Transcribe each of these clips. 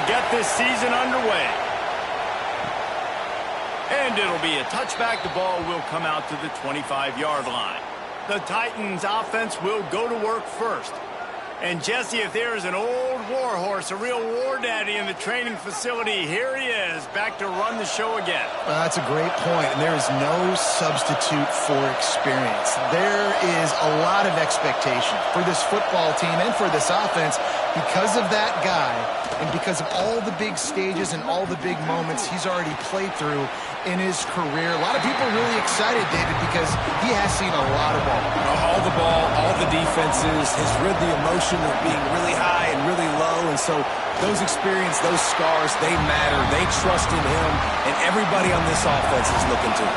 get this season underway. And it'll be a touchback. The ball will come out to the 25-yard line. The Titans offense will go to work first. And Jesse, if there is an old war horse, a real war daddy in the training facility, here he is, back to run the show again. Well, that's a great point, and there is no substitute for experience. There is a lot of expectation for this football team and for this offense because of that guy and because of all the big stages and all the big moments he's already played through in his career. A lot of people are really excited, David, because he has seen a lot of ball. All the ball, all the defenses, has rid the emotion of being really high and really low, and so those experiences, those scars, they matter. They trust in him, and everybody on this offense is looking to him.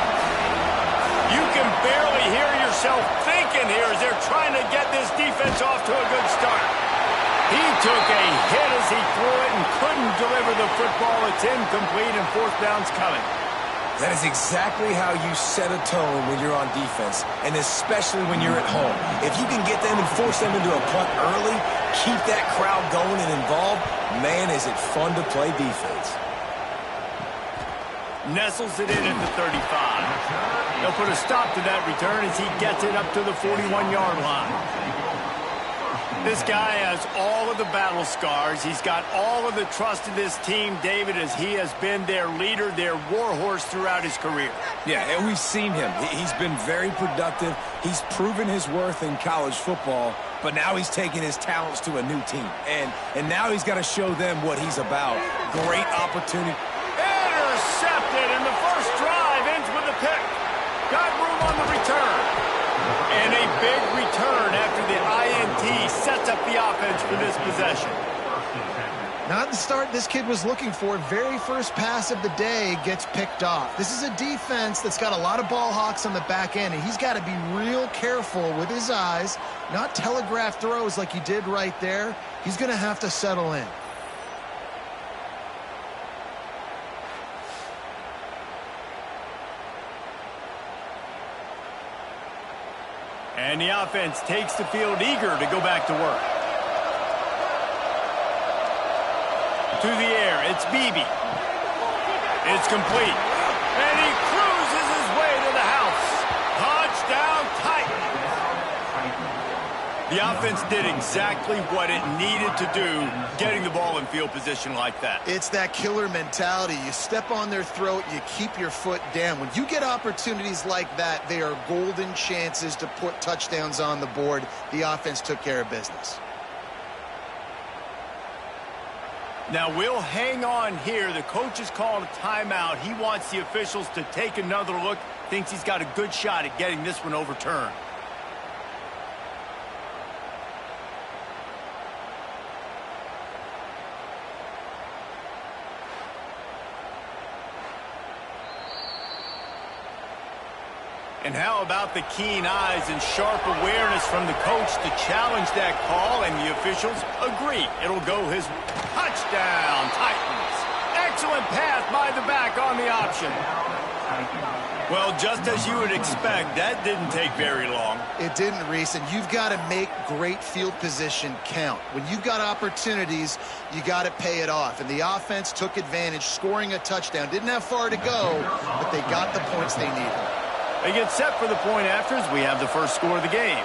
You can barely hear yourself thinking here as they're trying to get this defense off to a good start. He took a hit as he threw it and couldn't deliver the football. It's incomplete, and fourth down's coming. That is exactly how you set a tone when you're on defense, and especially when you're at home. If you can get them and force them into a punt early, keep that crowd going and involved, man, is it fun to play defense. Nestles it in at the 35. They'll put a stop to that return as he gets it up to the 41-yard line. This guy has all of the battle scars. He's got all of the trust of this team, David, as he has been their leader, their warhorse throughout his career. Yeah, and we've seen him. He's been very productive. He's proven his worth in college football, but now he's taking his talents to a new team. And now he's got to show them what he's about. Great opportunity. Intercepted, and the first drive ends with a pick. Got room on the return. And a big return after the INT sets up the offense for this possession. Not the start this kid was looking for. Very first pass of the day gets picked off. This is a defense that's got a lot of ball hawks on the back end, and he's got to be real careful with his eyes, not telegraph throws like he did right there. He's going to have to settle in. And the offense takes the field eager to go back to work. To the air, it's Beebe. It's complete. And he cruises his way to the house. Touchdown, Titans. The offense did exactly what it needed to do, getting the ball in field position like that. It's that killer mentality. You step on their throat, you keep your foot down. When you get opportunities like that, they are golden chances to put touchdowns on the board. The offense took care of business. Now we'll hang on here. The coach is calling a timeout. He wants the officials to take another look. Thinks he's got a good shot at getting this one overturned. And how about the keen eyes and sharp awareness from the coach to challenge that call, and the officials agree. It'll go his touchdown, Titans. Excellent pass by the back on the option. Well, just as you would expect, that didn't take very long. It didn't, Reese, and you've got to make great field position count. When you've got opportunities, you got to pay it off. And the offense took advantage, scoring a touchdown. Didn't have far to go, but they got the points they needed. They get set for the point afters. We have the first score of the game.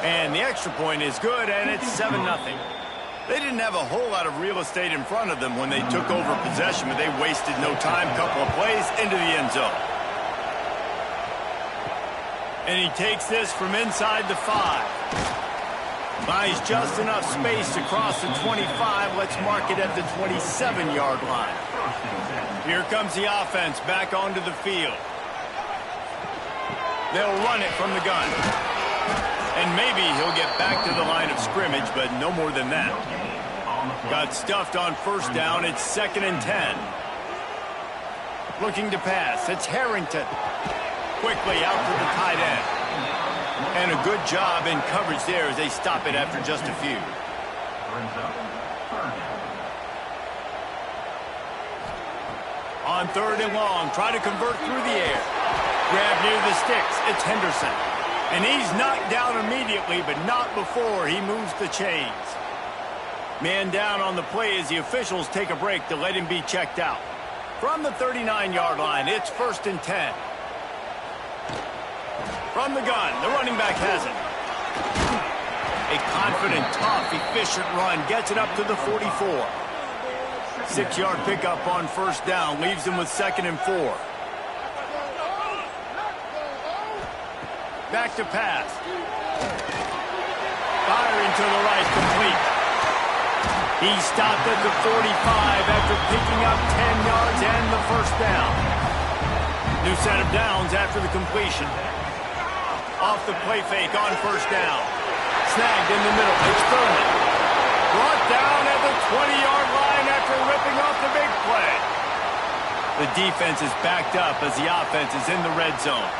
And the extra point is good, and it's 7-0. They didn't have a whole lot of real estate in front of them when they took over possession, but they wasted no time. Couple of plays into the end zone. And he takes this from inside the 5. Buys just enough space to cross the 25. Let's mark it at the 27-yard line. Here comes the offense back onto the field. They'll run it from the gun. And maybe he'll get back to the line of scrimmage, but no more than that. Got stuffed on first down. It's 2nd and 10. Looking to pass. It's Harrington. Quickly out to the tight end. And a good job in coverage there as they stop it after just a few. On 3rd and long, try to convert through the air. Grab near the sticks. It's Henderson. And he's knocked down immediately, but not before he moves the chains. Man down on the play as the officials take a break to let him be checked out. From the 39-yard line, it's 1st and 10. From the gun, the running back has it. A confident, tough, efficient run gets it up to the 44. 6-yard pickup on 1st down leaves him with 2nd and 4. Back to pass. Firing to the right, complete. He stopped at the 45 after picking up 10 yards and the 1st down. New set of downs after the completion. Off the play fake on 1st down. Snagged in the middle. It's Thurman. Brought down at the 20-yard line after ripping off the big play. The defense is backed up as the offense is in the red zone.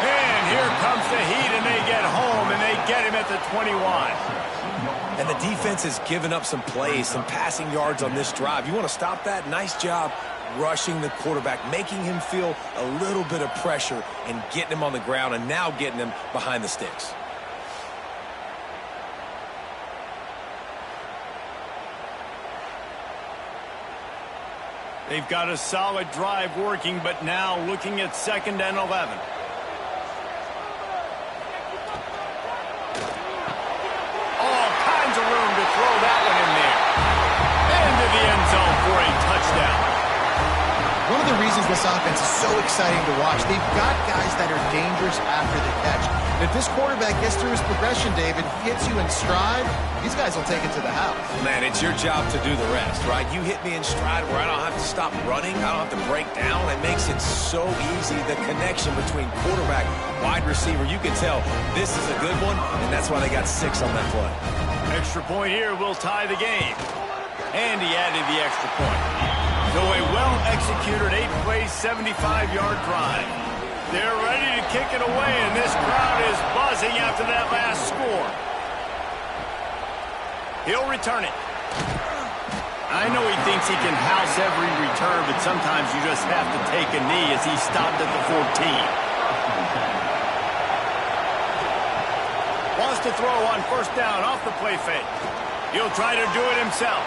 And here comes the heat, and they get home, and they get him at the 21. And the defense has given up some plays, some passing yards on this drive. You want to stop that? Nice job rushing the quarterback, making him feel a little bit of pressure and getting him on the ground and now getting him behind the sticks. They've got a solid drive working, but now looking at 2nd and 11. All kinds of room to throw that one in there. Into the end zone for a touchdown. One of the reasons this offense is so exciting to watch, they've got guys that are dangerous after the catch. And if this quarterback gets through his progression, David, hits you in stride, these guys will take it to the house. Man, it's your job to do the rest, right? You hit me in stride where I don't have to stop running. I don't have to break down. It makes it so easy. The connection between quarterback, wide receiver, you can tell this is a good one, and that's why they got 6 on that play. Extra point here will tie the game. And he added the extra point. So a well-executed 8-play, 75-yard drive. They're ready to kick it away, and this crowd is buzzing after that last score. He'll return it. I know he thinks he can house every return, but sometimes you just have to take a knee as he stopped at the 14. Wants to throw on 1st down off the play fake. He'll try to do it himself.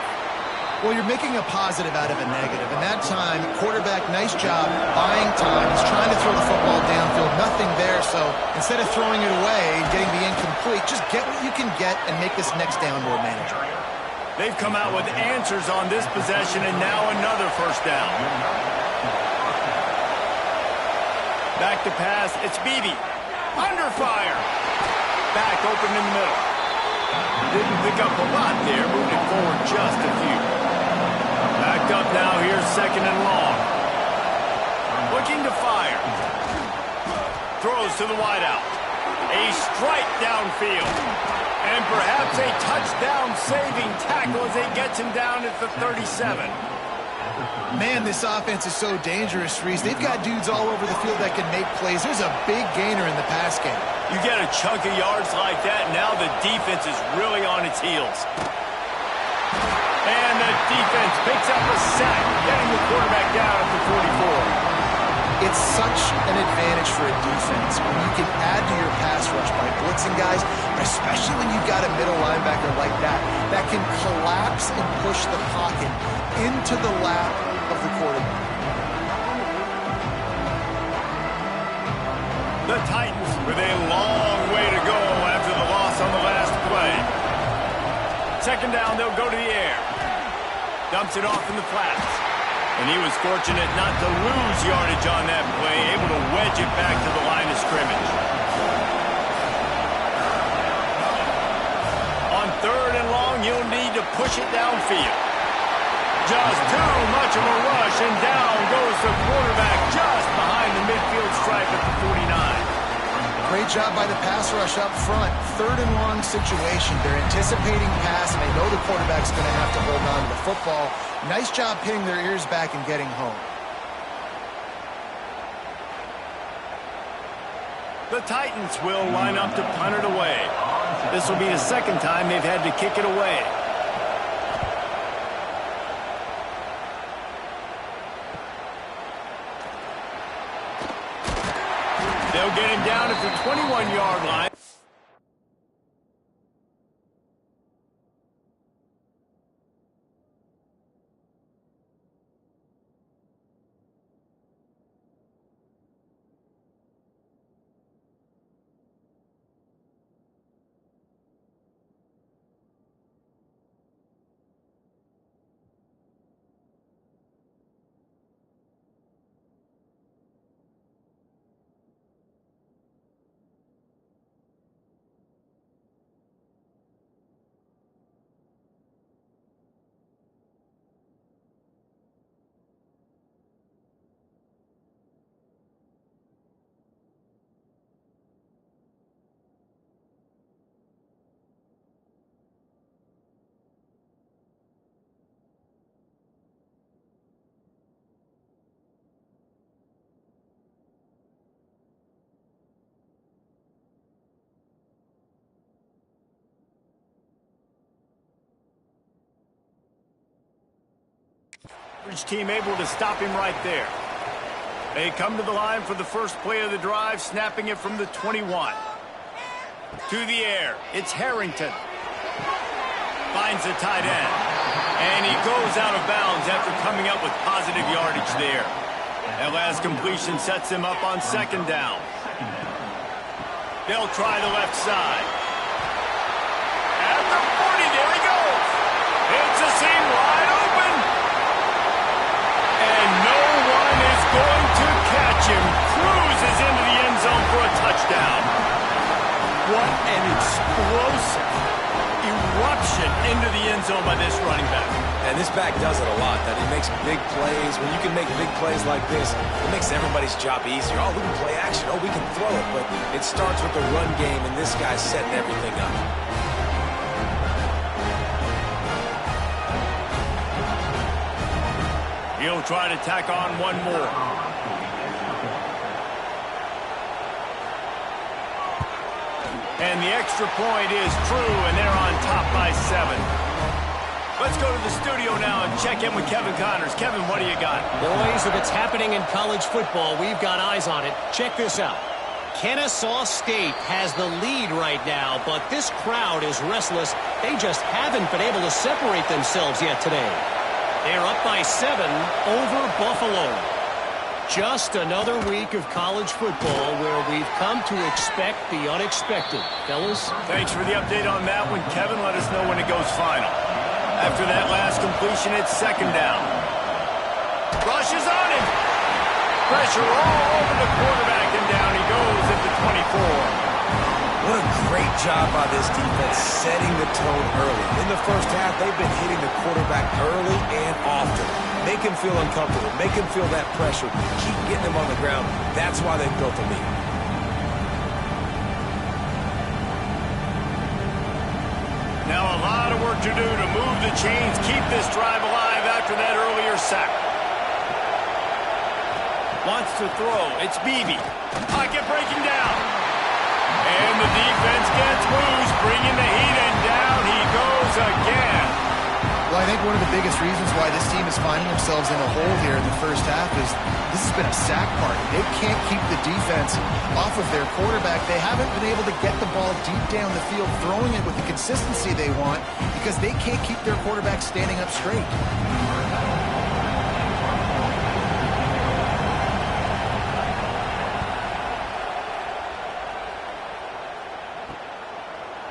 Well, you're making a positive out of a negative. And that time, quarterback, nice job, buying time. He's trying to throw the football downfield. Nothing there, so instead of throwing it away and getting the incomplete, just get what you can get and make this next down more manageable. They've come out with answers on this possession, and now another 1st down. Back to pass, it's Beebe. Under fire. Back open in the middle. Didn't pick up a lot there, moved it forward just a few. Backed up now, here's 2nd and long. Looking to fire. Throws to the wideout. A strike downfield. And perhaps a touchdown-saving tackle as he gets him down at the 37. Man, this offense is so dangerous, Reese. They've got dudes all over the field that can make plays. There's a big gainer in the pass game. You get a chunk of yards like that, now the defense is really on its heels. And the defense picks up a sack, getting the quarterback down at the 44. It's such an advantage for a defense when you can add to your pass rush by blitzing guys, especially when you've got a middle linebacker like that can collapse and push the pocket into the lap of the quarterback. The Titans with a long way to go after the loss on the last play. 2nd down, they'll go to the air. Dumps it off in the flats. And he was fortunate not to lose yardage on that play, able to wedge it back to the line of scrimmage. On 3rd and long, he'll need to push it downfield. Just too much of a rush, and down goes the quarterback just behind the midfield stripe at the 49. Great job by the pass rush up front. 3rd and long situation. They're anticipating pass, and they know the quarterback's going to have to hold on to the football. Nice job pinning their ears back and getting home. The Titans will line up to punt it away. This will be the 2nd time they've had to kick it away. They'll get him down at the 21-yard line. Team able to stop him right there. They come to the line for the first play of the drive, snapping it from the 21. To the air, it's Harrington. Finds the tight end. And he goes out of bounds after coming up with positive yardage there. That last completion sets him up on second down. They'll try the left side. At the 40, there he goes. It's a seam wide open. And no one is going to catch him. Cruises into the end zone for a touchdown. What an explosive eruption into the end zone by this running back. And this back does it a lot, that he makes big plays. When you can make big plays like this, it makes everybody's job easier. Oh, we can play action. Oh, we can throw it. But it starts with the run game, and this guy's setting everything up. He'll try to tack on one more. And the extra point is true, and they're on top by 7. Let's go to the studio now and check in with Kevin Connors. Kevin, what do you got? Boys, if it's happening in college football, we've got eyes on it. Check this out. Kennesaw State has the lead right now, but this crowd is restless. They just haven't been able to separate themselves yet today. They're up by 7 over Buffalo. Just another week of college football where we've come to expect the unexpected. Fellas? Thanks for the update on that one, Kevin. Let us know when it goes final. After that last completion, it's second down. Rushes on him. Pressure all over the quarterback, and down he goes at the 24. What a great job by this defense setting the tone early. In the first half, they've been hitting the quarterback early and often. Make him feel uncomfortable. Make him feel that pressure. Keep getting him on the ground. That's why they've built a lead. Now a lot of work to do to move the chains, keep this drive alive after that earlier sack. Wants to throw. It's Beebe. Pocket breaking down. And the defense gets loose, bringing the heat, and down he goes again. Well, I think one of the biggest reasons why this team is finding themselves in a hole here in the first half is this has been a sack party. They can't keep the defense off of their quarterback. They haven't been able to get the ball deep down the field, throwing it with the consistency they want because they can't keep their quarterback standing up straight.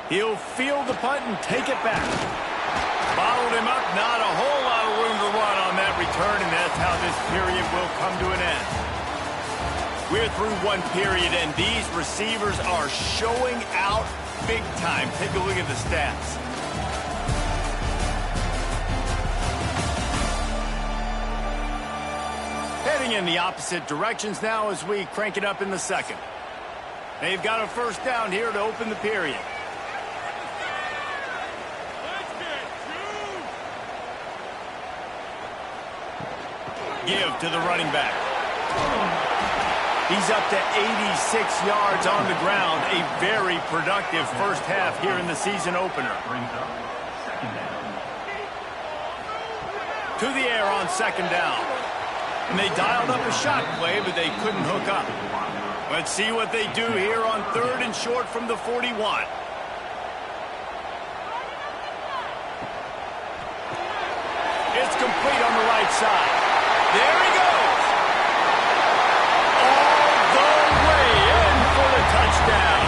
He'll field the punt and take it back. Bottled him up, not a whole lot of room to run on that return, and that's how this period will come to an end. We're through one period, and these receivers are showing out big time. Take a look at the stats. Heading in the opposite directions now as we crank it up in the second. They've got a first down here to open the period. Give to the running back. He's up to 86 yards on the ground. A very productive first half here in the season opener. To the air on second down. And they dialed up a shot play, but they couldn't hook up. Let's see what they do here on third and short from the 41. It's complete on the right side. There he goes. All the way in for the touchdown.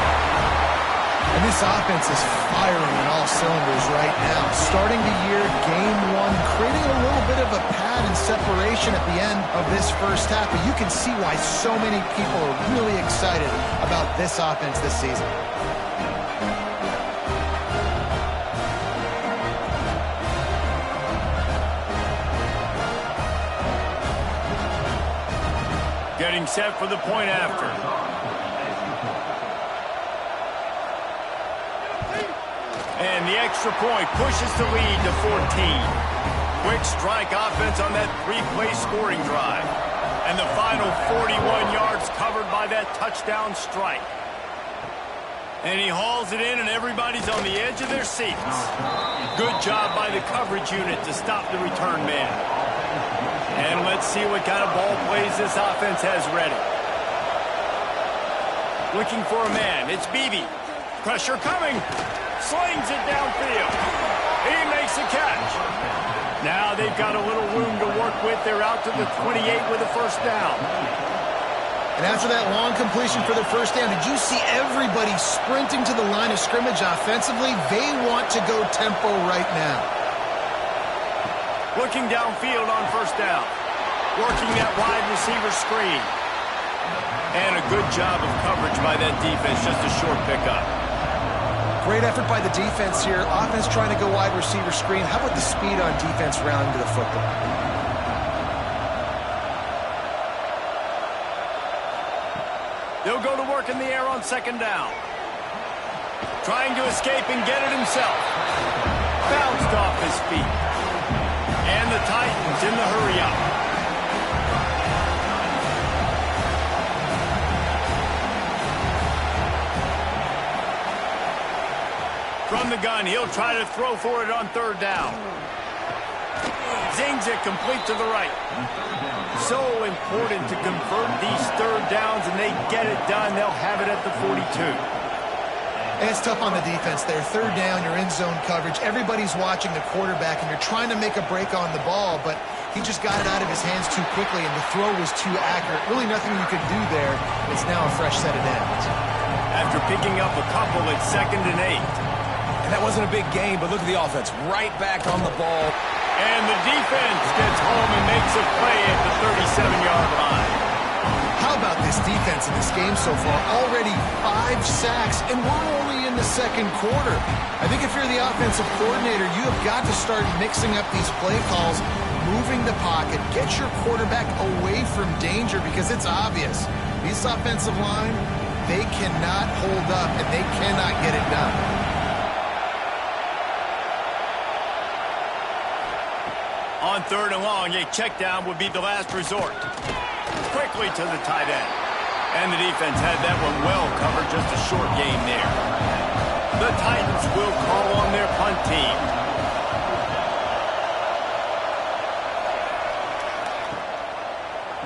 And this offense is firing on all cylinders right now. Starting the year, game one, creating a little bit of a pad and separation at the end of this first half. But you can see why so many people are really excited about this offense this season. Getting set for the point after. And the extra point pushes the lead to 14. Quick strike offense on that three-play scoring drive. And the final 41 yards covered by that touchdown strike. And he hauls it in, and everybody's on the edge of their seats. Good job by the coverage unit to stop the return man. And let's see what kind of ball plays this offense has ready. Looking for a man. It's Beebe. Pressure coming. Slings it downfield. He makes the catch. Now they've got a little room to work with. They're out to the 28 with a first down. And after that long completion for the first down, did you see everybody sprinting to the line of scrimmage offensively? They want to go tempo right now. Looking downfield on first down. Working that wide receiver screen. And a good job of coverage by that defense. Just a short pickup. Great effort by the defense here. Offense trying to go wide receiver screen. How about the speed on defense rounding to the football? They'll go to work in the air on second down. Trying to escape and get it himself. Bounced off his feet. And the Titans in the hurry-up. From the gun, he'll try to throw for it on third down. Zings it complete to the right. So important to convert these third downs, and they get it done. They'll have it at the 42. And it's tough on the defense there. Third down, you're in zone coverage. Everybody's watching the quarterback, and you're trying to make a break on the ball, but he just got it out of his hands too quickly, and the throw was too accurate. Really nothing you could do there. It's now a fresh set of downs. After picking up a couple, it's 2nd and 8. And that wasn't a big game, but look at the offense. Right back on the ball. And the defense gets home and makes a play at the 37-yard line. How about this defense in this game so far? Already 5 sacks, and we're only in the second quarter. I think if you're the offensive coordinator, you have got to start mixing up these play calls, moving the pocket, get your quarterback away from danger, because it's obvious. This offensive line, they cannot hold up, and they cannot get it done. On third and long, a check down would be the last resort. Quickly to the tight end. And the defense had that one well covered, just a short game there. The Titans will call on their punt team.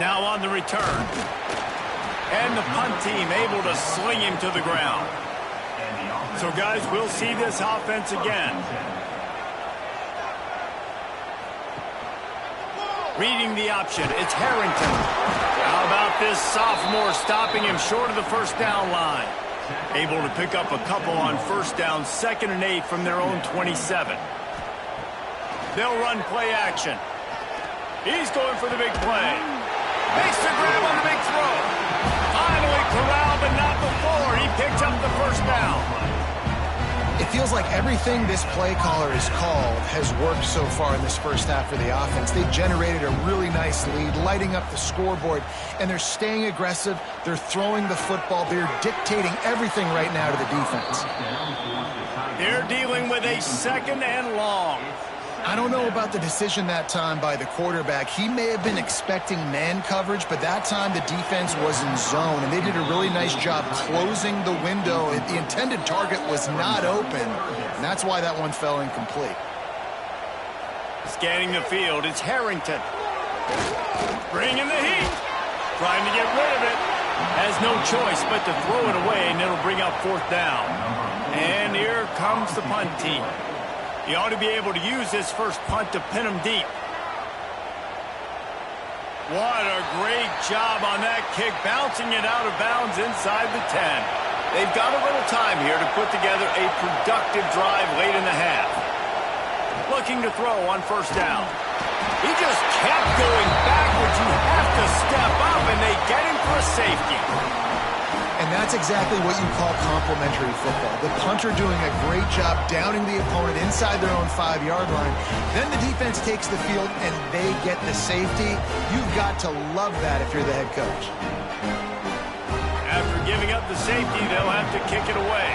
Now on the return. And the punt team able to sling him to the ground. So guys, we'll see this offense again. Reading the option, it's Harrington. How about this sophomore stopping him short of the first down line? Able to pick up a couple on first down, 2nd and 8 from their own 27. They'll run play action. He's going for the big play. Makes the grab on the big throw. Finally corralled, but not before. He picked up the first down. It feels like everything this play caller has called has worked so far in this first half for the offense. They've generated a really nice lead, lighting up the scoreboard, and they're staying aggressive. They're throwing the football. They're dictating everything right now to the defense. They're dealing with a 2nd and long. I don't know about the decision that time by the quarterback. He may have been expecting man coverage, but that time the defense was in zone, and they did a really nice job closing the window. The intended target was not open, and that's why that one fell incomplete. Scanning the field, it's Harrington. Bringing the heat. Trying to get rid of it. Has no choice but to throw it away, and it'll bring up 4th down. And here comes the punt team. He ought to be able to use this first punt to pin him deep. What a great job on that kick, bouncing it out of bounds inside the 10. They've got a little time here to put together a productive drive late in the half. Looking to throw on first down. He just kept going backwards. You have to step up, and they get him for a safety. And that's exactly what you call complementary football. The punter doing a great job downing the opponent inside their own 5-yard line. Then the defense takes the field and they get the safety. You've got to love that if you're the head coach. After giving up the safety, they'll have to kick it away.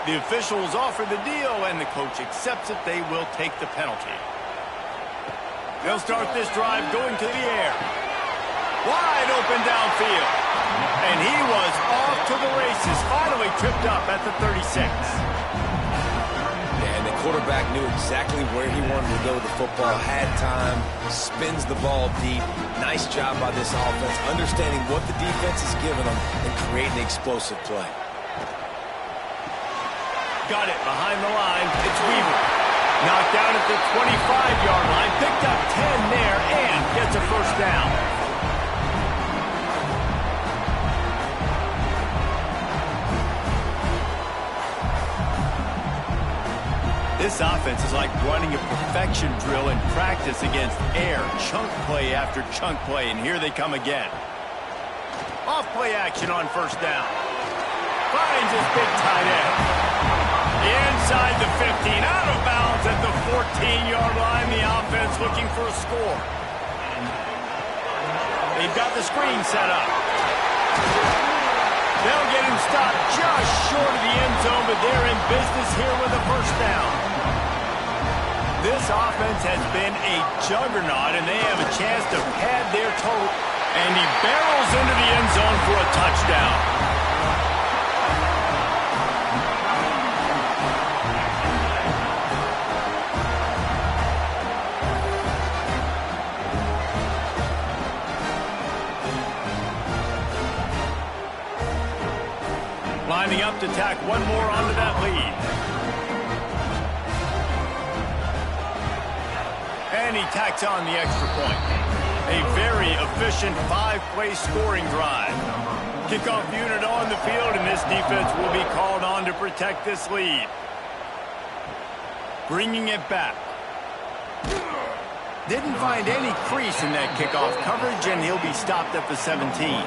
The officials offer the deal, and the coach accepts it. They will take the penalty. They'll start this drive going to the air. Wide open downfield. And he was off to the races. Finally tripped up at the 36. And the quarterback knew exactly where he wanted to go with the football, had time, spins the ball deep. Nice job by this offense, understanding what the defense is giving them and creating explosive play. Got it behind the line. It's Weaver. Knocked down at the 25-yard line. Picked up 10 there and gets a first down. This offense is like running a perfection drill in practice against air. Chunk play after chunk play, and here they come again. Off play action on first down. Finds his big tight end. Inside the 15, out of bounds at the 14-yard line. The offense looking for a score. They've got the screen set up. They'll get him stopped just short of the end zone, but they're in business here with a first down. This offense has been a juggernaut, and they have a chance to pad their total. And he barrels into the end zone for a touchdown. Lining up to tack one more onto that lead. And he tacks on the extra point. A very efficient 5-play scoring drive. Kickoff unit on the field, and this defense will be called on to protect this lead. Bringing it back. Didn't find any crease in that kickoff coverage, and he'll be stopped at the 17.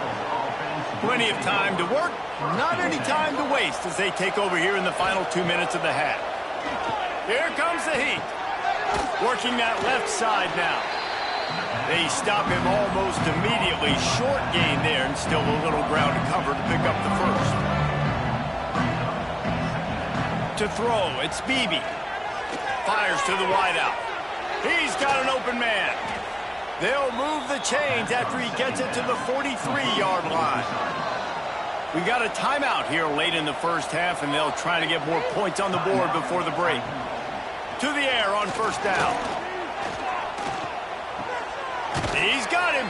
Plenty of time to work, not any time to waste as they take over here in the final 2 minutes of the half. Here comes the heat. Working that left side now. They stop him almost immediately. Short gain there and still a little ground to cover to pick up the first. To throw, it's Beebe. Fires to the wideout. He's got an open man. They'll move the chains after he gets it to the 43-yard line. We got a timeout here late in the first half, and they'll try to get more points on the board before the break. To the air on first down. He's got him.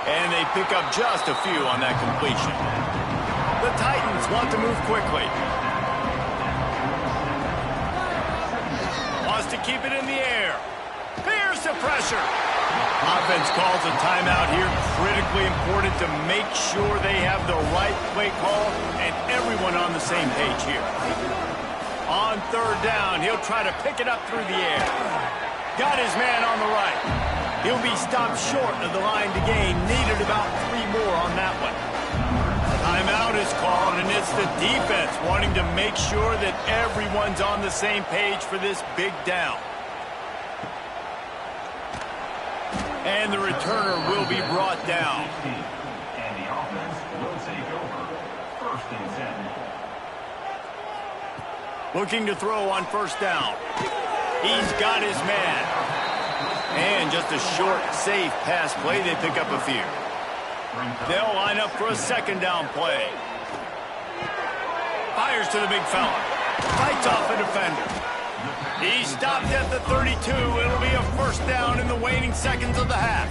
And they pick up just a few on that completion. The Titans want to move quickly. Wants to keep it in the air. Here's the pressure. Offense calls a timeout here. Critically important to make sure they have the right play call and everyone on the same page here. On third down, he'll try to pick it up through the air. Got his man on the right. He'll be stopped short of the line to gain. Needed about 3 more on that one. Timeout is called, and it's the defense wanting to make sure that everyone's on the same page for this big down. And the returner will be brought down. And the offense will take over. First and 10. Looking to throw on first down. He's got his man. And just a short, safe pass play. They pick up a few. They'll line up for a second down play. Fires to the big fella. Fights off a defender. He stopped at the 32. It'll be a first down in the waning seconds of the half.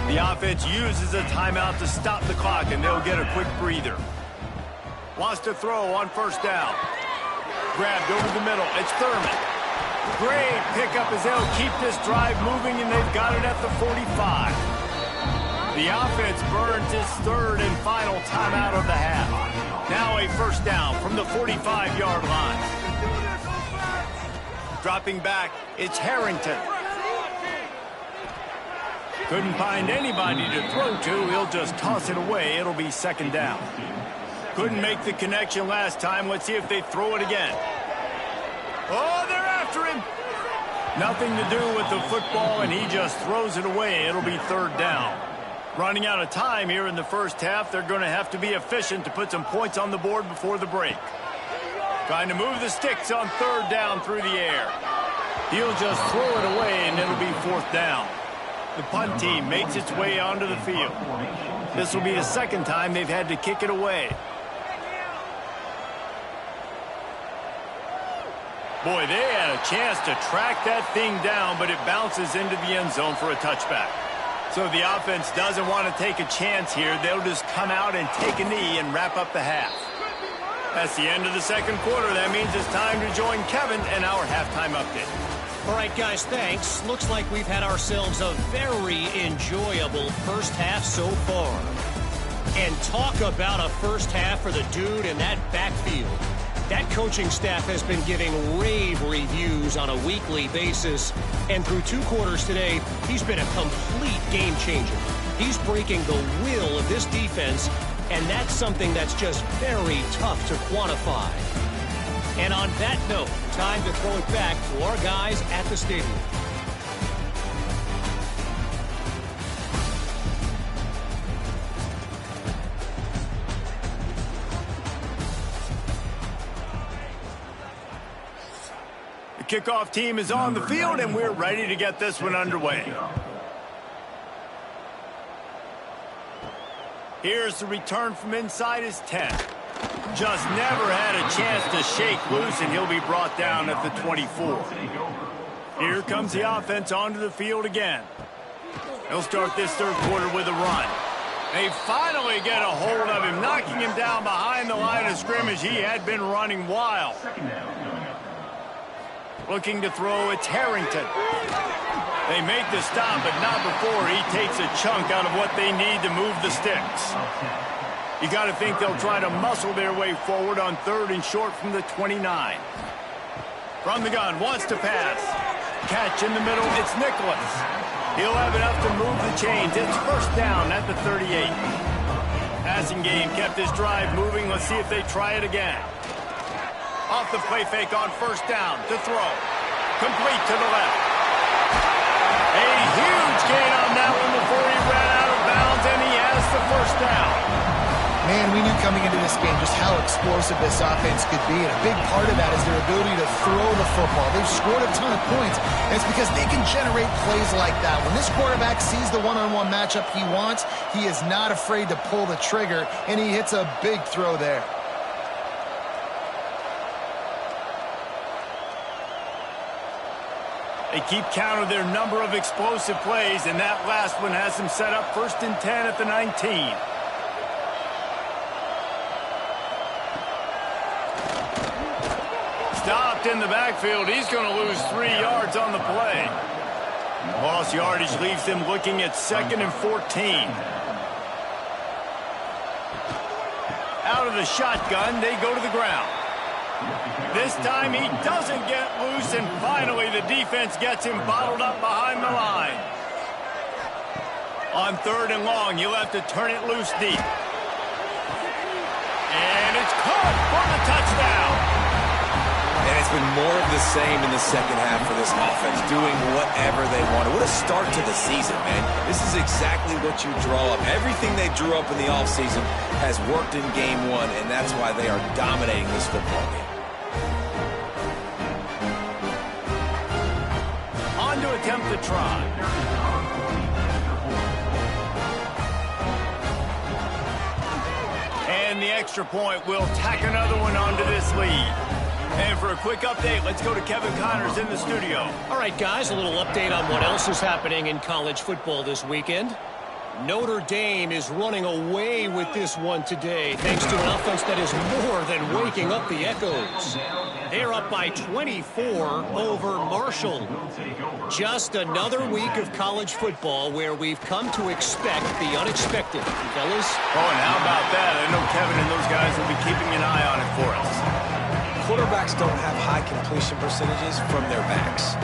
The offense uses a timeout to stop the clock, and they'll get a quick breather. Wants to throw on first down. Grabbed over the middle. It's Thurman. Great pickup as they'll keep this drive moving, and they've got it at the 45. The offense burns its third and final timeout of the half. Now a first down from the 45-yard line. Dropping back, it's Harrington. Couldn't find anybody to throw to. He'll just toss it away. It'll be second down. Couldn't make the connection last time. Let's see if they throw it again. Oh, they're after him. Nothing to do with the football, and he just throws it away. It'll be third down. Running out of time here in the first half. They're going to have to be efficient to put some points on the board before the break. Trying to move the sticks on third down through the air. He'll just throw it away, and it'll be fourth down. The punt team makes its way onto the field. This will be the second time they've had to kick it away. Boy, they had a chance to track that thing down, but it bounces into the end zone for a touchback. So the offense doesn't want to take a chance here. They'll just come out and take a knee and wrap up the half. That's the end of the second quarter. That means it's time to join Kevin and our halftime update. All right, guys, thanks. Looks like we've had ourselves a very enjoyable first half so far. And talk about a first half for the dude in that backfield. That coaching staff has been giving rave reviews on a weekly basis. And through 2 quarters today, he's been a complete game changer. He's breaking the will of this defense, and that's something that's just very tough to quantify. And on that note, time to throw it back to our guys at the stadium. The kickoff team is on the field, and we're ready to get this one underway. Here's the return from inside his 10. Just never had a chance to shake loose, and he'll be brought down at the 24. Here comes the offense onto the field again. They'll start this third quarter with a run. They finally get a hold of him, knocking him down behind the line of scrimmage. He had been running wild. Looking to throw, it's Harrington. They make the stop, but not before he takes a chunk out of what they need to move the sticks. You got to think they'll try to muscle their way forward on 3rd and short from the 29. From the gun, wants to pass. Catch in the middle, it's Nicholas. He'll have enough to move the chains. It's first down at the 38. Passing game kept his drive moving. Let's see if they try it again. Off the play fake on first down to throw. Complete to the left. A huge gain on that one before he ran out of bounds, and he has the first down. Man, we knew coming into this game just how explosive this offense could be, and a big part of that is their ability to throw the football. They've scored a ton of points, and it's because they can generate plays like that. When this quarterback sees the one-on-one matchup he wants, he is not afraid to pull the trigger, and he hits a big throw there. They keep count of their number of explosive plays, and that last one has them set up 1st and 10 at the 19. Stopped in the backfield. He's going to lose 3 yards on the play. Lost yardage leaves them looking at 2nd and 14. Out of the shotgun, they go to the ground. This time he doesn't get loose, and finally the defense gets him bottled up behind the line. On 3rd and long, you'll have to turn it loose deep. And it's caught for the touchdown. And it's been more of the same in the second half for this offense, doing whatever they wanted. What a start to the season, man. This is exactly what you draw up. Everything they drew up in the offseason has worked in game 1, and that's why they are dominating this football game. On to attempt the try. And the extra point will tack another one onto this lead. And for a quick update, let's go to Kevin Connors in the studio. All right, guys, a little update on what else is happening in college football this weekend. Notre Dame is running away with this one today, thanks to an offense that is more than waking up the echoes. They're up by 24 over Marshall. Just another week of college football where we've come to expect the unexpected. Fellas? Oh, and how about that? I know Kevin and those guys will be keeping an eye on it for us. Quarterbacks don't have high completion percentages from their backs.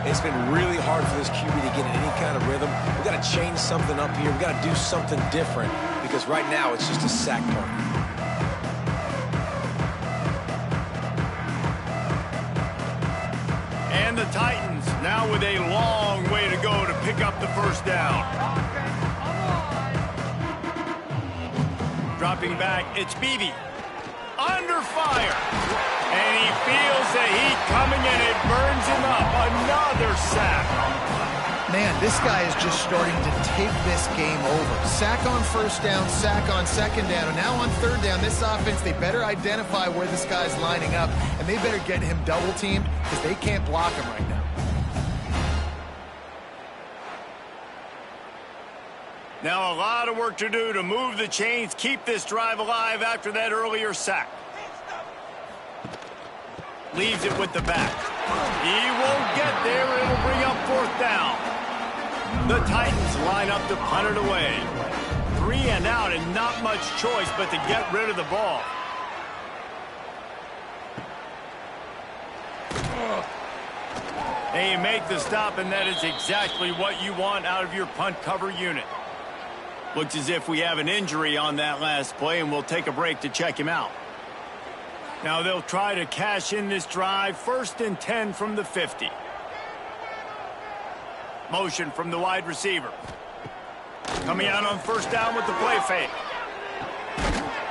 It's been really hard for this QB to get in any kind of rhythm. We've got to change something up here. We've got to do something different because right now it's just a sack party. And the Titans now with a long way to go to pick up the first down. Dropping back, it's Beebe. Under fire. And he feels the heat coming in. It burns him up. Another sack. Man, this guy is just starting to take this game over. Sack on first down, sack on second down, and now on third down, this offense, they better identify where this guy's lining up, and they better get him double-teamed because they can't block him right now. Now a lot of work to do to move the chains, keep this drive alive after that earlier sack. Leaves it with the back. He won't get there. It'll bring up fourth down. The Titans line up to punt it away. 3 and out and not much choice but to get rid of the ball. They make the stop, and that is exactly what you want out of your punt cover unit. Looks as if we have an injury on that last play, and we'll take a break to check him out. Now they'll try to cash in this drive. 1st and 10 from the 50. Motion from the wide receiver. Coming out on first down with the play fake.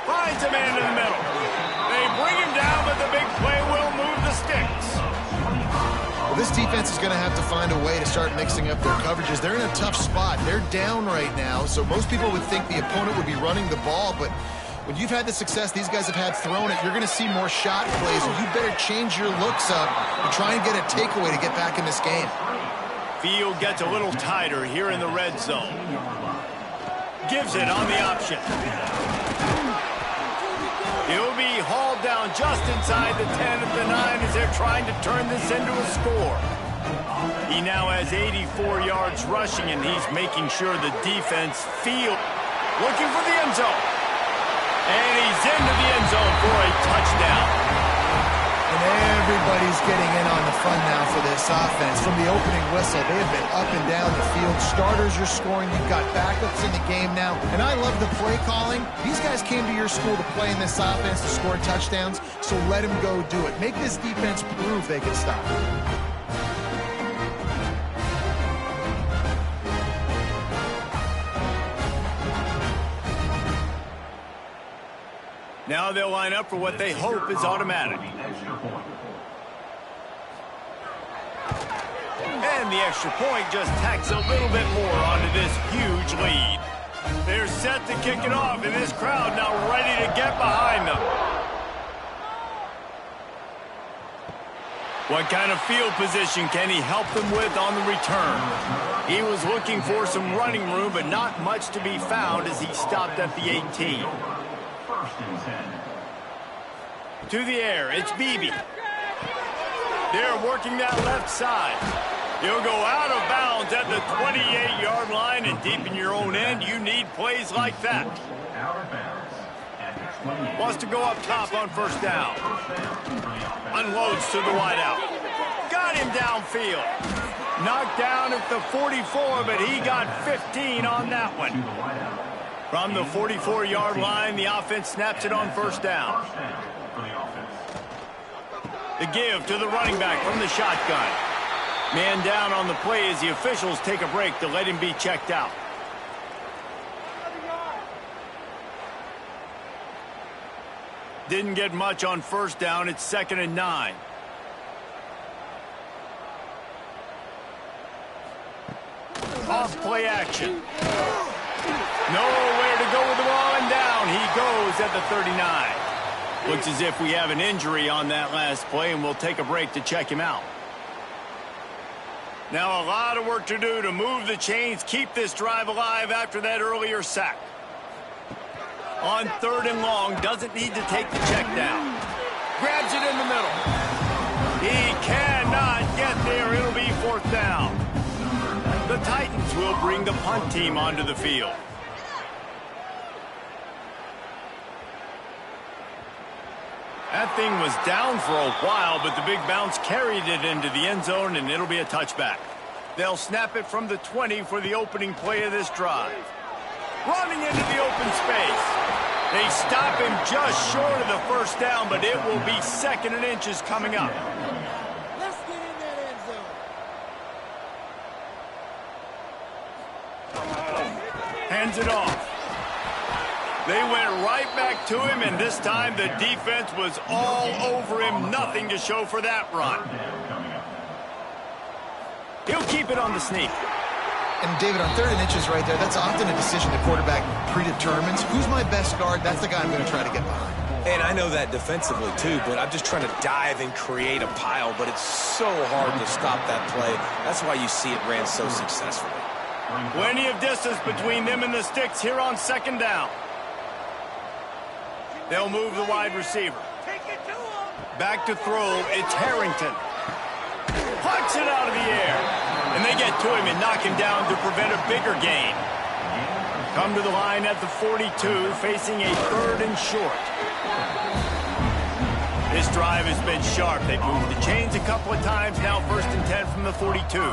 Finds a man in the middle. They bring him down, but the big play will move the sticks. Well, this defense is going to have to find a way to start mixing up their coverages. They're in a tough spot. They're down right now, so most people would think the opponent would be running the ball, but when you've had the success these guys have had throwing it, you're going to see more shot plays, and you better change your looks up and try and get a takeaway to get back in this game. Field gets a little tighter here in the red zone. Gives it on the option. He'll be hauled down just inside the 10 at the 9 as they're trying to turn this into a score. He now has 84 yards rushing, and he's making sure the defense looking for the end zone. And he's into the end zone for a touchdown. And everybody's getting in on the fun now for this offense. From the opening whistle, they have been up and down the field. Starters are scoring. You've got backups in the game now. And I love the play calling. These guys came to your school to play in this offense to score touchdowns, so let them go do it. Make this defense prove they can stop it. Now they'll line up for what they hope is automatic. And the extra point just tacks a little bit more onto this huge lead. They're set to kick it off, and this crowd now ready to get behind them. What kind of field position can he help them with on the return? He was looking for some running room, but not much to be found as he stopped at the 18. To the air, it's Beebe. They're working that left side. He'll go out of bounds at the 28-yard line, and deep in your own end, you need plays like that. Wants to go up top on first down. Unloads to the wideout. Got him downfield. Knocked down at the 44, but he got 15 on that one. From the 44-yard line, the offense snaps it on first down. The give to the running back from the shotgun. Man down on the play as the officials take a break to let him be checked out. Didn't get much on first down. It's 2nd and 9. Off play action. Nowhere to go with the ball, and down he goes at the 39. Looks as if we have an injury on that last play, and we'll take a break to check him out. Now a lot of work to do to move the chains, keep this drive alive after that earlier sack. On 3rd and long, doesn't need to take the check down. Grabs it in the middle. He cannot get there. It'll be 4th down. The Titans will bring the punt team onto the field. That thing was down for a while, but the big bounce carried it into the end zone, and it'll be a touchback. They'll snap it from the 20 for the opening play of this drive. Running into the open space. They stop him just short of the first down, but it will be 2nd and inches coming up. Let's get in that end zone. Hands it off. They went right back to him, and this time the defense was all over him. Nothing to show for that run. He'll keep it on the sneak. And David, on 3rd and inches right there, that's often a decision the quarterback predetermines. Who's my best guard? That's the guy I'm going to try to get behind. And I know that defensively, too, but I'm just trying to dive and create a pile, but it's so hard to stop that play. That's why you see it ran so successfully. Plenty of distance between them and the sticks here on 2nd down. They'll move the wide receiver. Back to throw, it's Harrington. Plucks it out of the air. And they get to him and knock him down to prevent a bigger gain. Come to the line at the 42, facing a 3rd and short. This drive has been sharp. They've moved the chains a couple of times. Now 1st and 10 from the 42.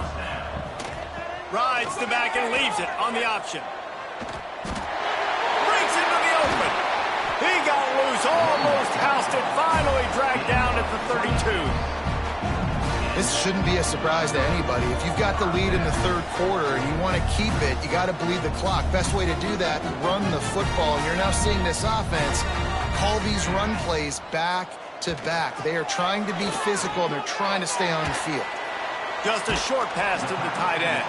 Rides the back and leaves it on the option. Breaks into the open. He got loose, almost housed it, finally dragged down at the 32. This shouldn't be a surprise to anybody. If you've got the lead in the 3rd quarter and you want to keep it, you got to bleed the clock. Best way to do that, run the football. And you're now seeing this offense call these run plays back to back. They are trying to be physical, and they're trying to stay on the field. Just a short pass to the tight end.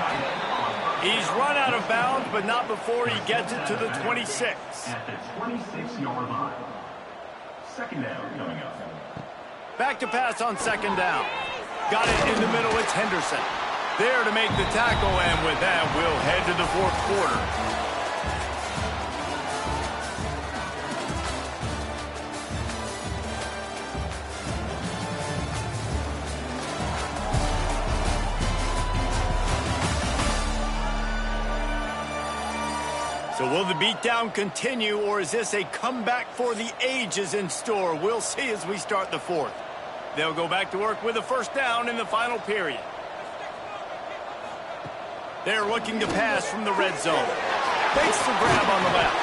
He's run out of bounds, but not before he gets it to the 26. At the 26-yard line. 2nd down coming up. Back to pass on 2nd down. Got it in the middle, it's Henderson. There to make the tackle, and with that, we'll head to the 4th quarter. So will the beatdown continue, or is this a comeback for the ages in store? We'll see as we start the 4th. They'll go back to work with a 1st down in the final period. They're looking to pass from the red zone. Fakes the grab on the left.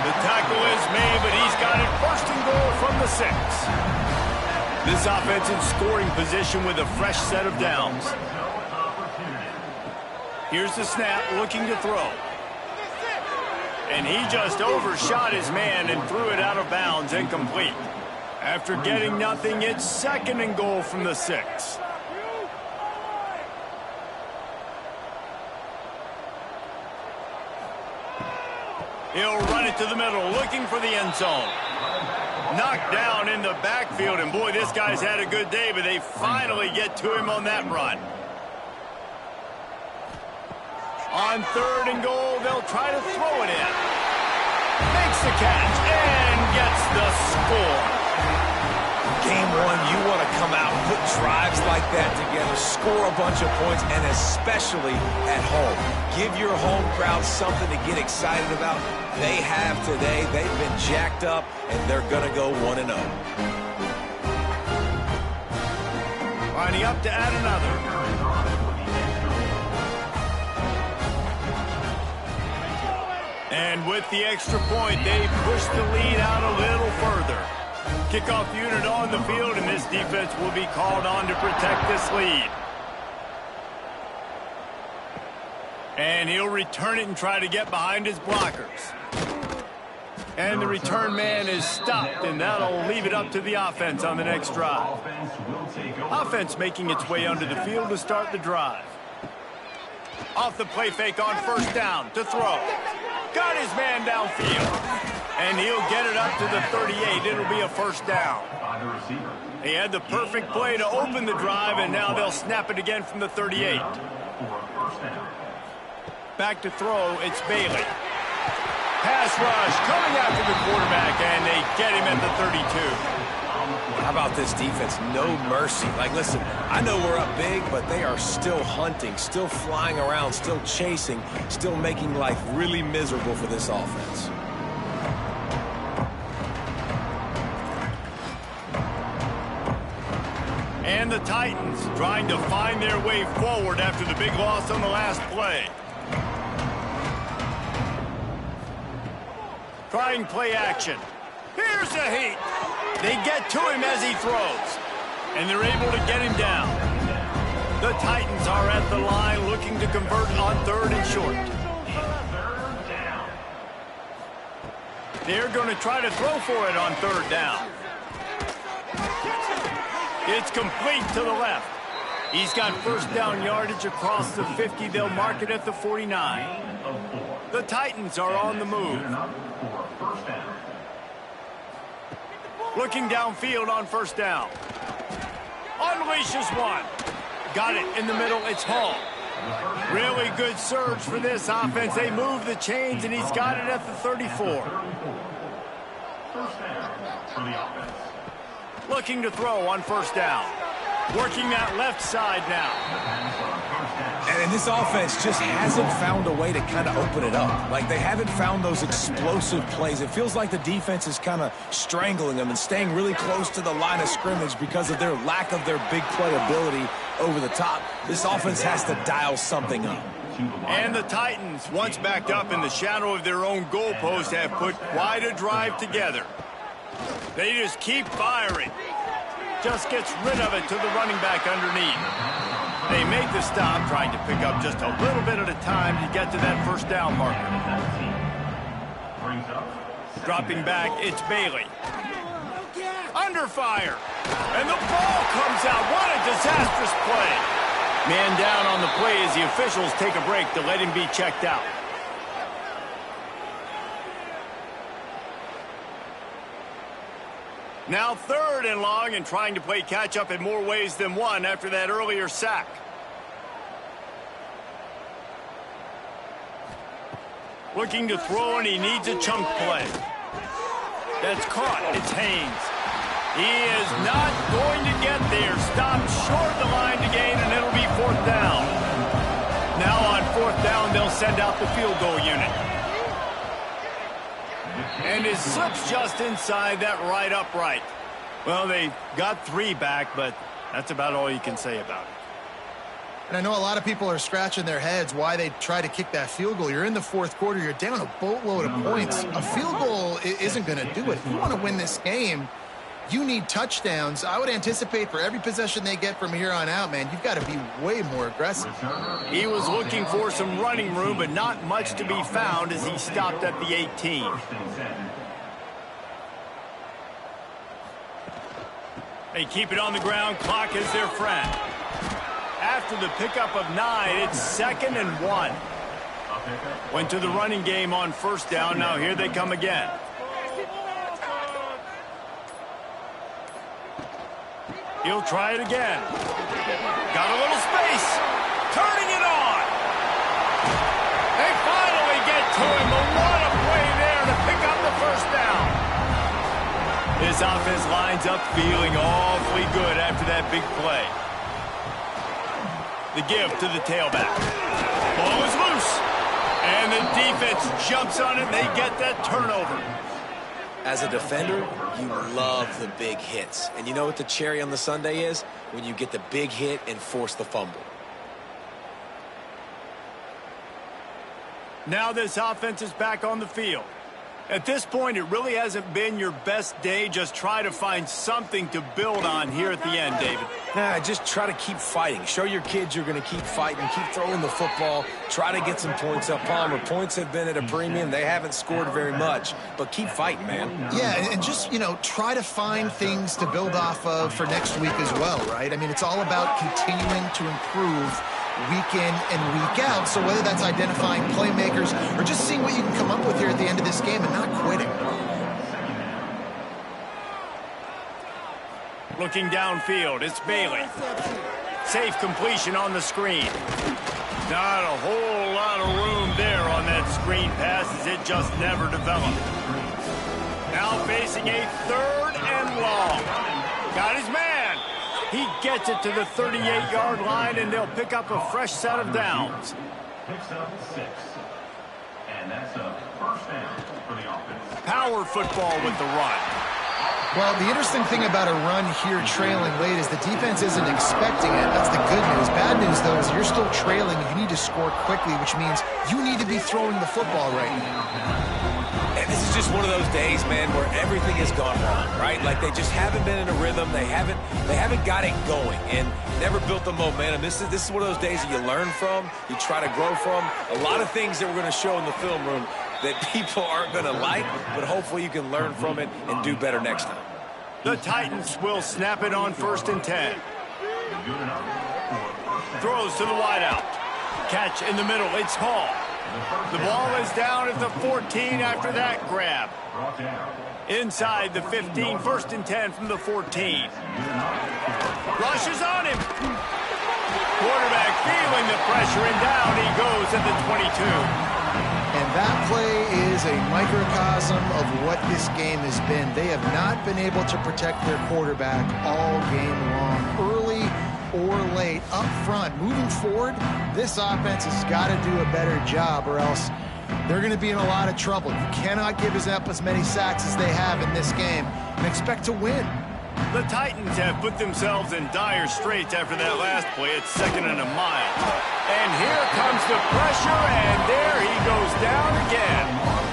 The tackle is made, but he's got it 1st and goal from the 6. This offense in scoring position with a fresh set of downs. Here's the snap, looking to throw. And he just overshot his man and threw it out of bounds, incomplete. After getting nothing, it's 2nd and goal from the 6. He'll run it to the middle, looking for the end zone. Knocked down in the backfield, and boy, this guy's had a good day, but they finally get to him on that run. On 3rd and goal, they'll try to throw it in. Makes the catch and gets the score. Game 1, you want to come out, put drives like that together, score a bunch of points, and especially at home. Give your home crowd something to get excited about. They have today. They've been jacked up, and they're going to go 1-0. Lining up to add another. And with the extra point, they push the lead out a little further. Kickoff unit on the field, and this defense will be called on to protect this lead. And he'll return it and try to get behind his blockers. And the return man is stopped, and that'll leave it up to the offense on the next drive. Offense making its way onto the field to start the drive. Off the play fake on 1st down to throw. Got his man downfield. And he'll get it up to the 38. It'll be a 1st down. He had the perfect play to open the drive, and now they'll snap it again from the 38. Back to throw, it's Bailey. Pass rush coming after the quarterback, and they get him at the 32. How about this defense? No mercy. Like, listen, I know we're up big, but they are still hunting, still flying around, still chasing, still making life really miserable for this offense. And the Titans trying to find their way forward after the big loss on the last play. Trying play action. Here's the heat. They get to him as he throws. And they're able to get him down. The Titans are at the line looking to convert on 3rd and short. They're going to try to throw for it on 3rd down. It's complete to the left. He's got first down yardage across the 50. They'll mark it at the 49. The Titans are on the move. Looking downfield on first down. Unleashes one. Got it in the middle. It's Hall. Really good surge for this offense. They move the chains, and he's got it at the 34. First down for the offense. Looking to throw on first down. Working that left side now. And this offense just hasn't found a way to kind of open it up. Like, they haven't found those explosive plays. It feels like the defense is kind of strangling them and staying really close to the line of scrimmage because of their lack of their big play ability over the top. This offense has to dial something up. And the Titans, once backed up in the shadow of their own goalpost, have put quite a drive together. They just keep firing. Just gets rid of it to the running back underneath. They make the stop, trying to pick up just a little bit at a time to get to that first down marker. Dropping back, it's Bailey. Under fire. And the ball comes out. What a disastrous play. Man down on the play as the officials take a break to let him be checked out. Now third and long, and trying to play catch-up in more ways than one after that earlier sack. Looking to throw, and he needs a chunk play. That's caught. It's Haynes. He is not going to get there. Stopped short of the line to gain, and it'll be fourth down. Now on fourth down, they'll send out the field goal unit. And it slips just inside that right upright. Well, they got 3 back, but that's about all you can say about it. And I know a lot of people are scratching their heads why they try to kick that field goal. You're in the fourth quarter. You're down a boatload of points. A field goal isn't going to do it. If you want to win this game, you need touchdowns. I would anticipate for every possession they get from here on out, man, you've got to be way more aggressive. He was looking for some running room, but not much to be found as he stopped at the 18. They keep it on the ground. Clock is their friend. After the pickup of 9, it's 2nd and 1. Went to the running game on first down. Now here they come again. He'll try it again. Got a little space. Turning it on. They finally get to him, but what a play there to pick up the first down. This offense lines up feeling awfully good after that big play. The give to the tailback. Ball is loose. And the defense jumps on it, and they get that turnover. As a defender, you love the big hits. And you know what the cherry on the sundae is? When you get the big hit and force the fumble. Now this offense is back on the field. At this point, it really hasn't been your best day. Just try to find something to build on here at the end, David. Just try to keep fighting. Show your kids you're going to keep fighting. Keep throwing the football. Try to get some points up. Palmer, points have been at a premium. They haven't scored very much, but keep fighting, man. Yeah, and just, try to find things to build off of for next week as well, right? I mean, it's all about continuing to improve week in and week out. So whether that's identifying playmakers or just seeing what you can come up with here at the end of this game and not quitting. Looking downfield, it's Bailey. Safe completion on the screen. Not a whole lot of room there on that screen pass as it just never developed. Now facing a 3rd and long. Got his man. He gets it to the 38-yard line, and they'll pick up a fresh set of downs. Picks up 6. And that's a first down for the offense. Power football with the run. Well, the interesting thing about a run here trailing late is the defense isn't expecting it. That's the good news. Bad news, though, is you're still trailing. You need to score quickly, which means you need to be throwing the football right now. And this is just one of those days, man, where everything has gone wrong, right? Like they just haven't been in a rhythm. They haven't got it going and never built the momentum. This is one of those days that you learn from, you try to grow from. A lot of things that we're going to show in the film room that people aren't going to like, but hopefully you can learn from it and do better next time. The Titans will snap it on 1st and 10. Good enough for throws to the wideout. Catch in the middle. It's Hall. The ball is down at the 14 after that grab. Brought down. Inside the 15, 1st and 10 from the 14. Rushes on him. Quarterback feeling the pressure, and down he goes at the 22. And that play is a microcosm of what this game has been. They have not been able to protect their quarterback all game long, early or late, up front. Moving forward, this offense has got to do a better job, or else they're going to be in a lot of trouble. You cannot give up as many sacks as they have in this game and expect to win. The Titans have put themselves in dire straits after that last play. It's 2nd and a mile. And here comes the pressure, and there he goes down again.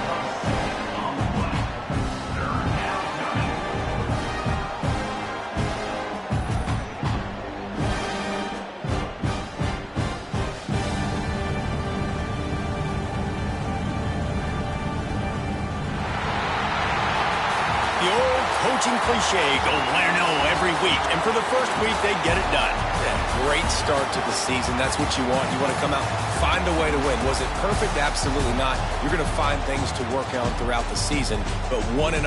Coaching cliche, go win or no every week. And for the first week, they get it done. Yeah, great start to the season. That's what you want. You want to come out, find a way to win. Was it perfect? Absolutely not. You're going to find things to work on throughout the season. But 1-0,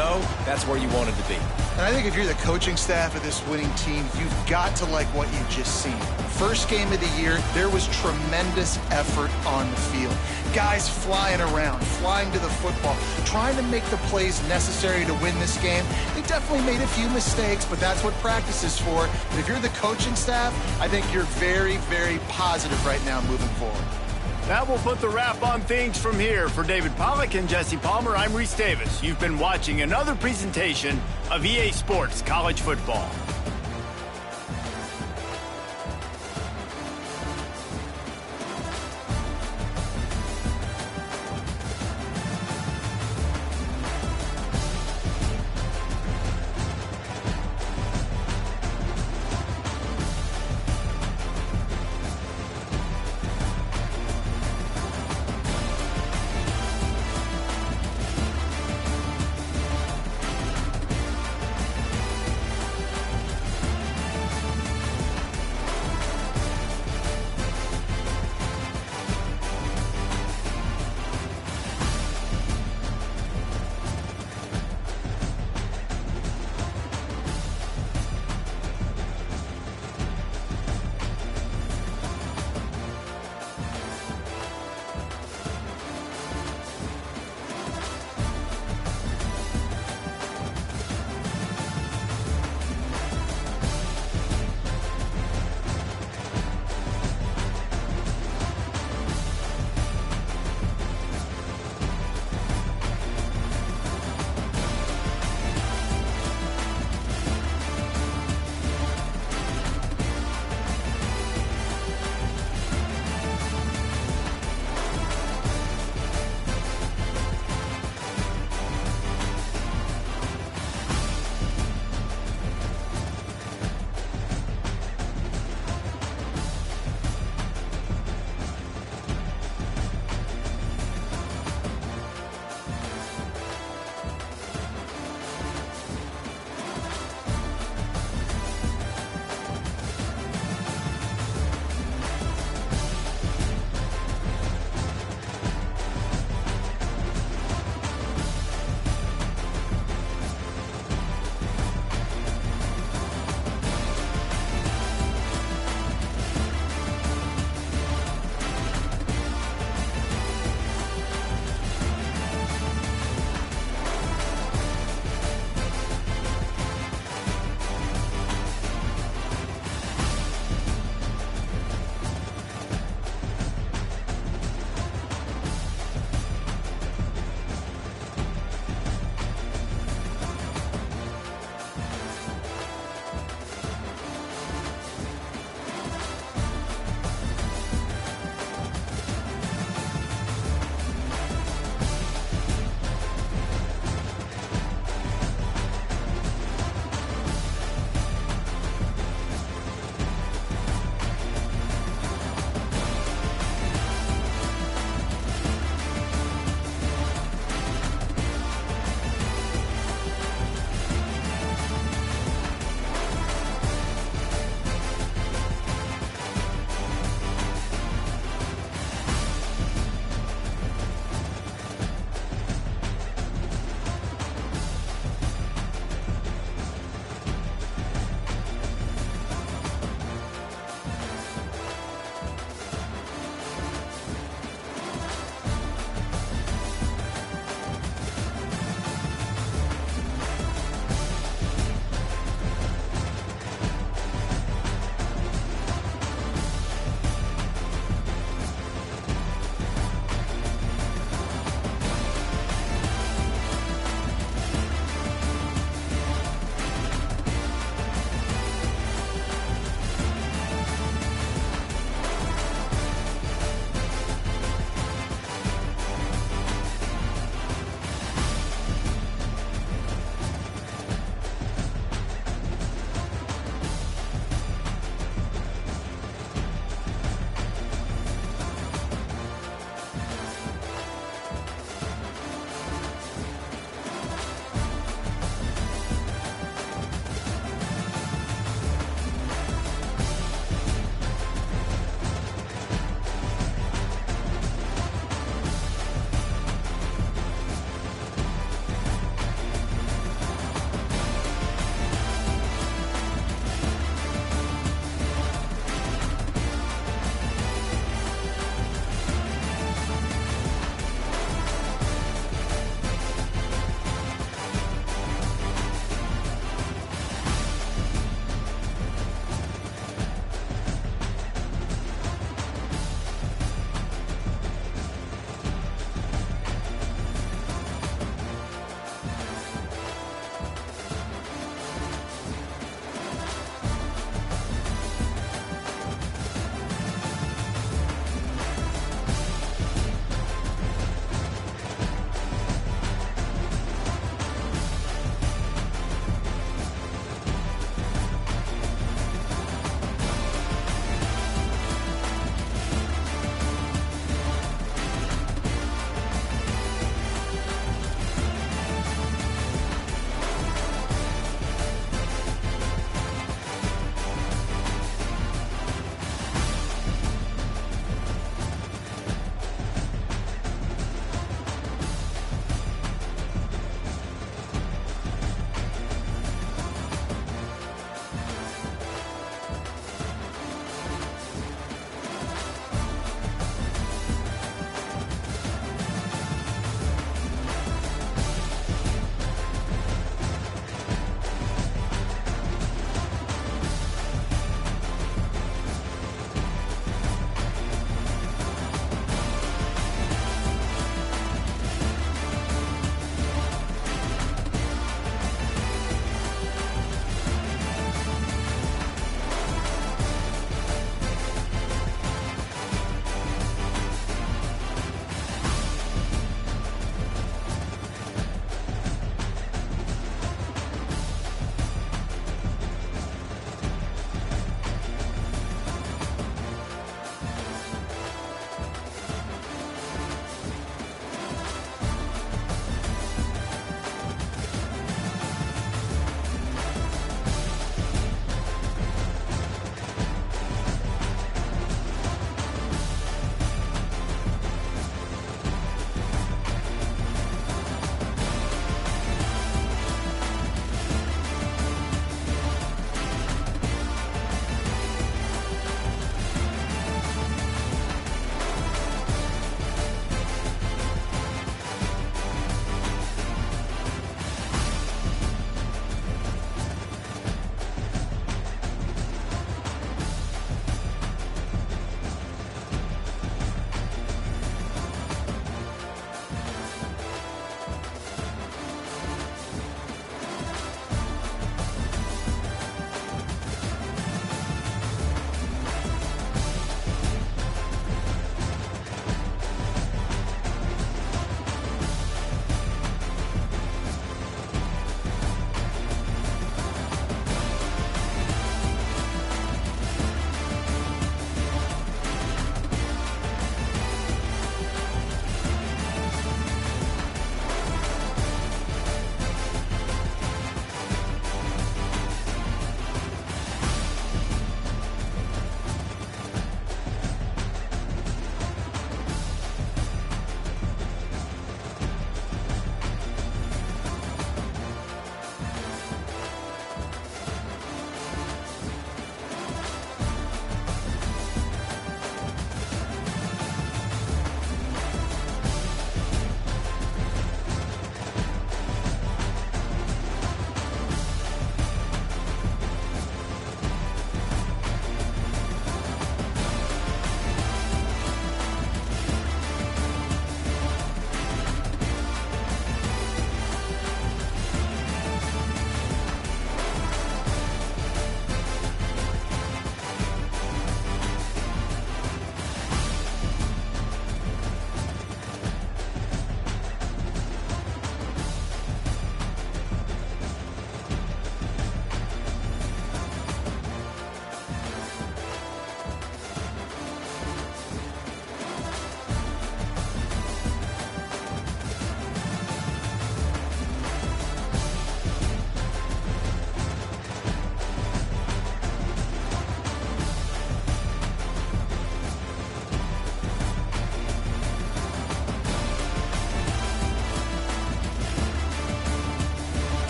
that's where you wanted to be. And I think if you're the coaching staff of this winning team, you've got to like what you've just seen. First game of the year, there was tremendous effort on the field. Guys flying around, flying to the football, trying to make the plays necessary to win this game. They definitely made a few mistakes, but that's what practice is for. But if you're the coaching staff, I think you're very, very positive right now moving forward. That will put the wrap on things from here. For David Pollack and Jesse Palmer, I'm Reese Davis. You've been watching another presentation of EA Sports College Football.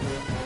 it.